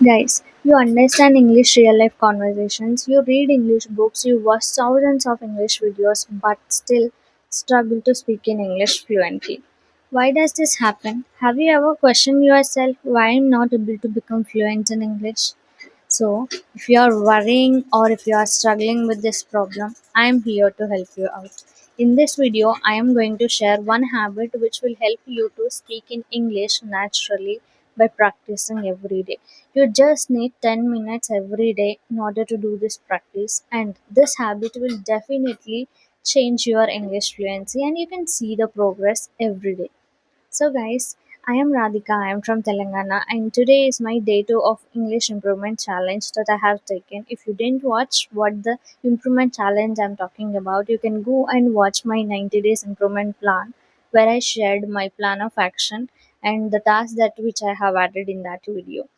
Guys, you understand English real life conversations, you read English books, you watch thousands of English videos, but still struggle to speak in English fluently. Why does this happen? Have you ever questioned yourself why I'm not able to become fluent in English? So, if you are worrying or if you are struggling with this problem, I am here to help you out. In this video, I am going to share one habit which will help you to speak in English naturally by practicing every day. You just need 10 minutes every day in order to do this practice, and this habit will definitely change your English fluency, and you can see the progress every day. So, guys, I am Radhika. I am from Telangana, and today is my day two of English improvement challenge that I have taken. If you didn't watch what the improvement challenge I'm talking about, you can go and watch my 90 days improvement plan, where I shared my plan of action and the tasks that which I have added in that video.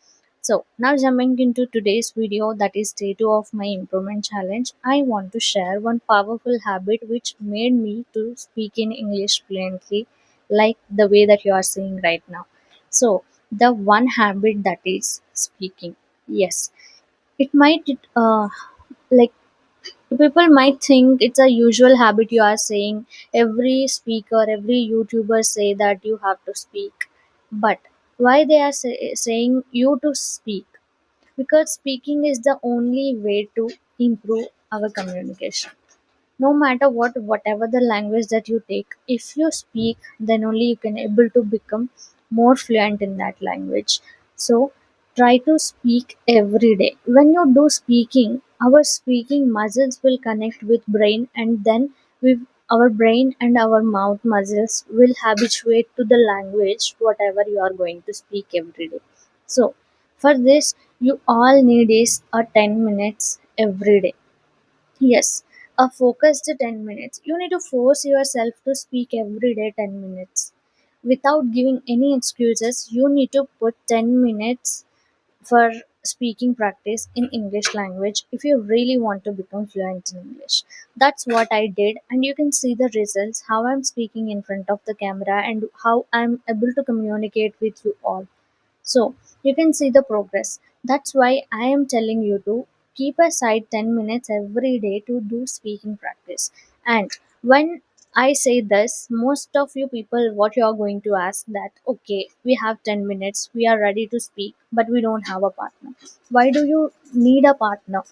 So now jumping into today's video, that is day 2 of my improvement challenge, I want to share one powerful habit which made me to speak in English fluently like the way that you are seeing right now. So the one habit that is speaking. Yes, it might like people might think it's a usual habit you are saying. Every speaker, every YouTuber say that you have to speak. But why they are saying you to speak? Because speaking is the only way to improve our communication. No matter whatever the language that you take, if you speak, then only you can able to become more fluent in that language. So try to speak every day. When you do speaking, our speaking muscles will connect with brain, and then with our brain and our mouth muscles will habituate to the language whatever you are going to speak every day. So for this, you all need is a 10 minutes every day. Yes, a focused 10 minutes. You need to force yourself to speak every day 10 minutes. Without giving any excuses, you need to put 10 minutes for speaking practice in English language if you really want to become fluent in English. That's what I did, and you can see the results, how I'm speaking in front of the camera and how I'm able to communicate with you all. So you can see the progress. That's why I am telling you to keep aside 10 minutes every day to do speaking practice. And when I say this, most of you people, what you are going to ask that, okay, we have 10 minutes, we are ready to speak, but we don't have a partner. Why do you need a partner?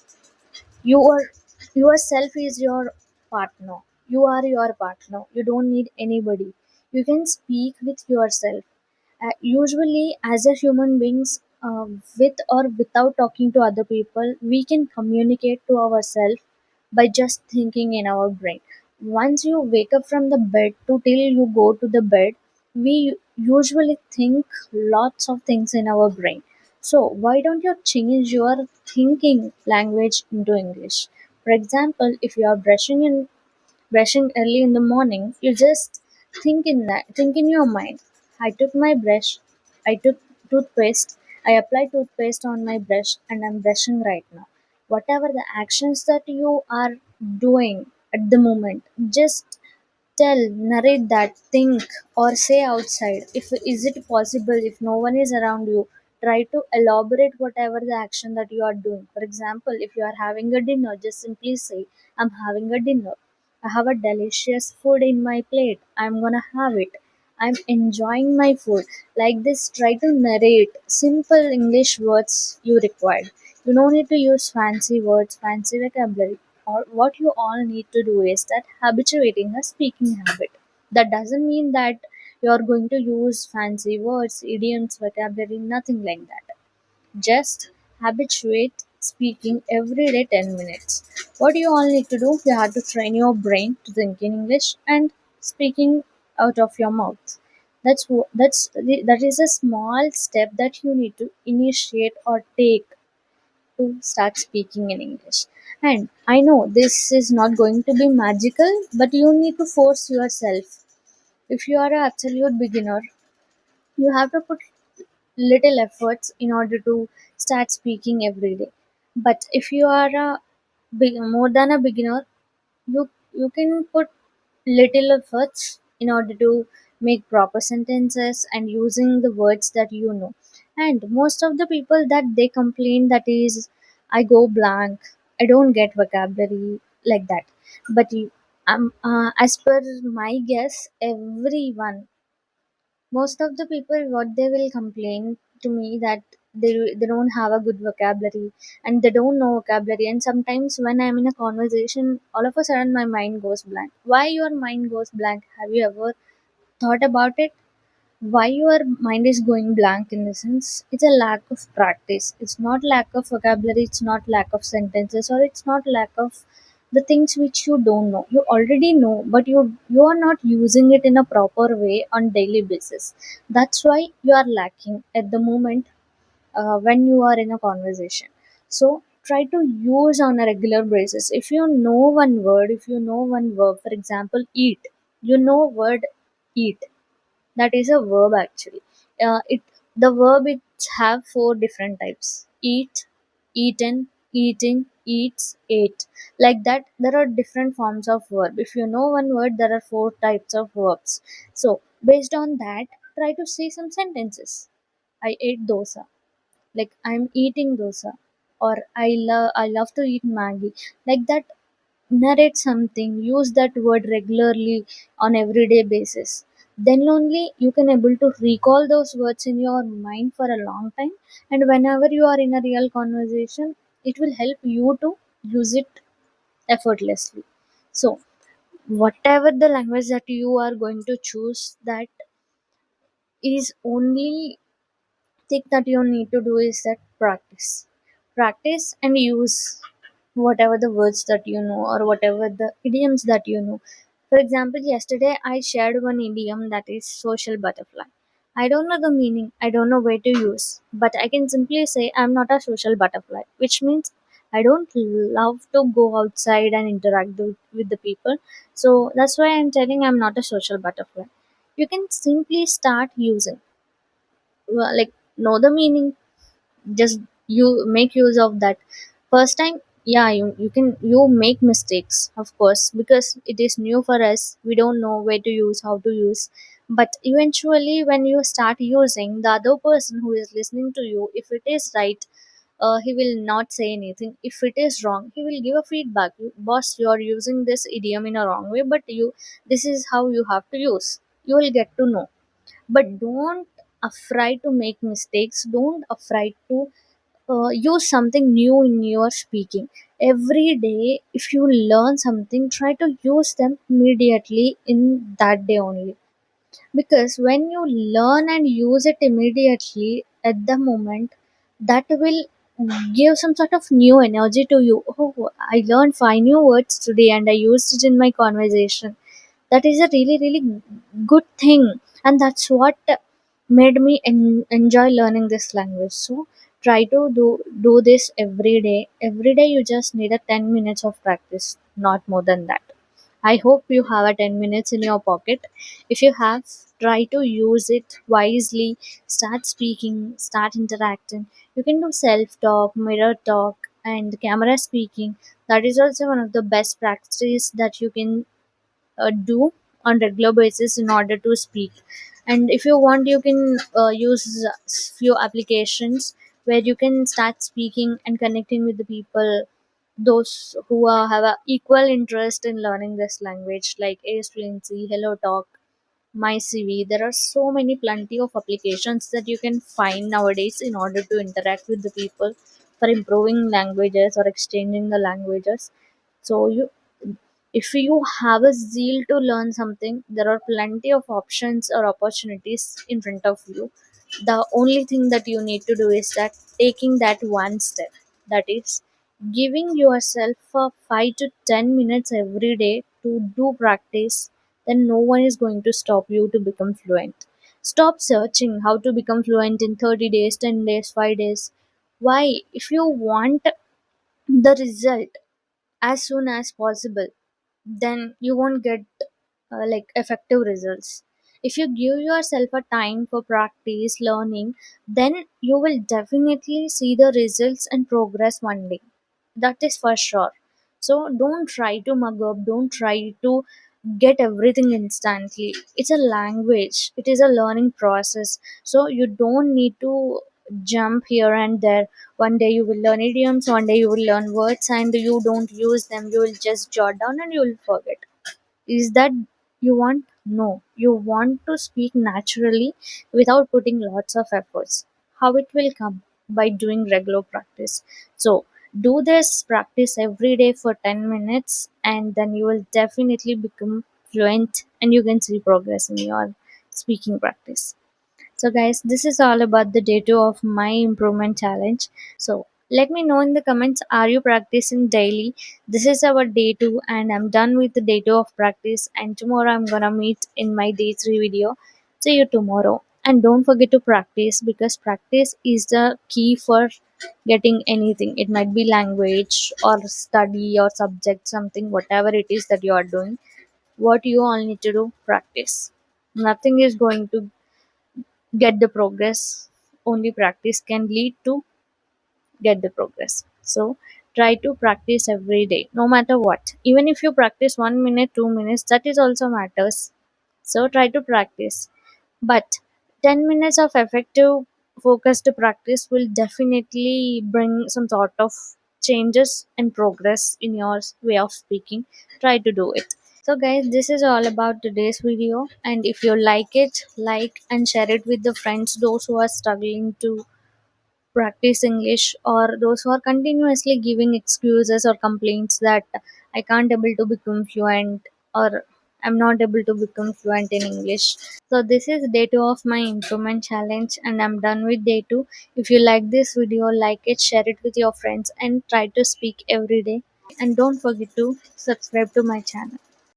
Your yourself is your partner. You are your partner. You don't need anybody. You can speak with yourself. Usually, as a human beings, with or without talking to other people, we can communicate to ourselves by just thinking in our brain. Once you wake up from the bed to till you go to the bed, we usually think lots of things in our brain. So why don't you change your thinking language into English? For example, if you are brushing early in the morning, you just think in your mind. I took my brush, I took toothpaste, I applied toothpaste on my brush, and I'm brushing right now. Whatever the actions that you are doing at the moment, just tell, narrate that, think, or say outside. If is it possible, if no one is around you, try to elaborate whatever the action that you are doing. For example, if you are having a dinner, just simply say, I'm having a dinner. I have a delicious food in my plate. I'm gonna have it. I'm enjoying my food. Like this, try to narrate simple English words you required. You don't need to use fancy words, fancy vocabulary. Or what you all need to do is that habituating a speaking habit. That doesn't mean that you're going to use fancy words, idioms, vocabulary, nothing like that. Just habituate speaking every day 10 minutes. What you all need to do, you have to train your brain to think in English and speaking out of your mouth. That is a small step that you need to initiate or take to start speaking in English. And I know this is not going to be magical, but you need to force yourself. If you are an absolute beginner, you have to put little efforts in order to start speaking every day. But if you are a more than a beginner, you can put little efforts in order to make proper sentences and using the words that you know. And most of the people that they complain, that is, I go blank, I don't get vocabulary, like that. But as per my guess, everyone, most of the people, what they will complain to me, that they don't have a good vocabulary, and they don't know vocabulary. And sometimes when I'm in a conversation, all of a sudden my mind goes blank. Why your mind goes blank? Have you ever thought about it? Why your mind is going blank? In the sense, it's a lack of practice. It's not lack of vocabulary, it's not lack of sentences, or it's not lack of the things which you don't know. You already know, but you are not using it in a proper way on daily basis. That's why you are lacking at the moment, when you are in a conversation. So try to use on a regular basis. If you know one word, if you know one verb, for example, eat, you know word eat, that is a verb actually. It The verb, it have four different types: eat, eaten, eating, eats, ate. Like that, there are different forms of verb. If you know one word, there are four types of verbs. So based on that, try to say some sentences. I ate dosa. Like, I'm eating dosa. Or I love to eat Maggie. Like that, narrate something, use that word regularly on everyday basis. Then only you can able to recall those words in your mind for a long time. And whenever you are in a real conversation, it will help you to use it effortlessly. So whatever the language that you are going to choose, that is only thing that you need to do is that practice and use whatever the words that you know, or whatever the idioms that you know. For example, yesterday I shared one idiom, that is social butterfly. I don't know the meaning, I don't know where to use, but I can simply say I'm not a social butterfly, which means I don't love to go outside and interact with the people. So that's why I'm telling I'm not a social butterfly. You can simply start using, like, know the meaning, just you make use of that. First time, yeah, you make mistakes, of course, because it is new for us, we don't know where to use, how to use. But eventually, when you start using, the other person who is listening to you, if it is right, he will not say anything. If it is wrong, he will give a feedback. Boss, you are using this idiom in a wrong way, but you this is how you have to use. You will get to know. But don't afraid to make mistakes, don't afraid to use something new in your speaking. Every day, if you learn something, try to use them immediately in that day only. Because when you learn and use it immediately at the moment, that will give some sort of new energy to you. Oh, I learned five new words today and I used it in my conversation. That is a really really good thing, and that's what made me enjoy learning this language. So try to do this every day. You just need a 10 minutes of practice, not more than that. I hope you have a 10 minutes in your pocket. If you have, try to use it wisely. Start speaking, start interacting. You can do self talk, mirror talk, and camera speaking. That is also one of the best practices that you can do on regular basis in order to speak. And if you want, you can use few applications where you can start speaking and connecting with the people, those who have a equal interest in learning this language, like Ace Fluency, Hello Talk, My CV. There are so many plenty of applications that you can find nowadays in order to interact with the people for improving languages or exchanging the languages. So you, if you have a zeal to learn something, there are plenty of options or opportunities in front of you. The only thing that you need to do is that taking that one step, that is giving yourself 5 to 10 minutes every day to do practice. Then no one is going to stop you to become fluent. Stop searching how to become fluent in 30 days, 10 days, 5 days. Why? If you want the result as soon as possible, then you won't get like effective results. If you give yourself a time for practice learning, then you will definitely see the results and progress one day. That is for sure. So don't try to mug up, don't try to get everything instantly. It's a language, it is a learning process. So you don't need to jump here and there. One day you will learn idioms, one day you will learn words, and you don't use them. You will just jot down and you will forget. Is that you want? No. You want to speak naturally without putting lots of efforts. How it will come? By doing regular practice. So, do this practice every day for 10 minutes, and then you will definitely become fluent and you can see progress in your speaking practice. So, guys, this is all about the day 2 of my improvement challenge. So, let me know in the comments, are you practicing daily? This is our day 2, and I'm done with the day 2 of practice. And tomorrow, I'm gonna meet in my day 3 video. See you tomorrow. And don't forget to practice, because practice is the key for getting anything. It might be language or study or subject, something, whatever it is that you are doing. What you all need to do, practice. Nothing is going to get the progress. Only practice can lead to get the progress. So try to practice every day, no matter what. Even if you practice 1 minute, 2 minutes, that is also matters. So try to practice. But 10 minutes of effective focused practice will definitely bring some sort of changes and progress in your way of speaking. Try to do it. So guys, this is all about today's video, and if you like it, like and share it with the friends, those who are struggling to practice English, or those who are continuously giving excuses or complaints that I can't able to become fluent, or I'm not able to become fluent in English. So this is day 2 of my improvement challenge, and I'm done with day 2. If you like this video, like it, share it with your friends, and try to speak every day. And don't forget to subscribe to my channel.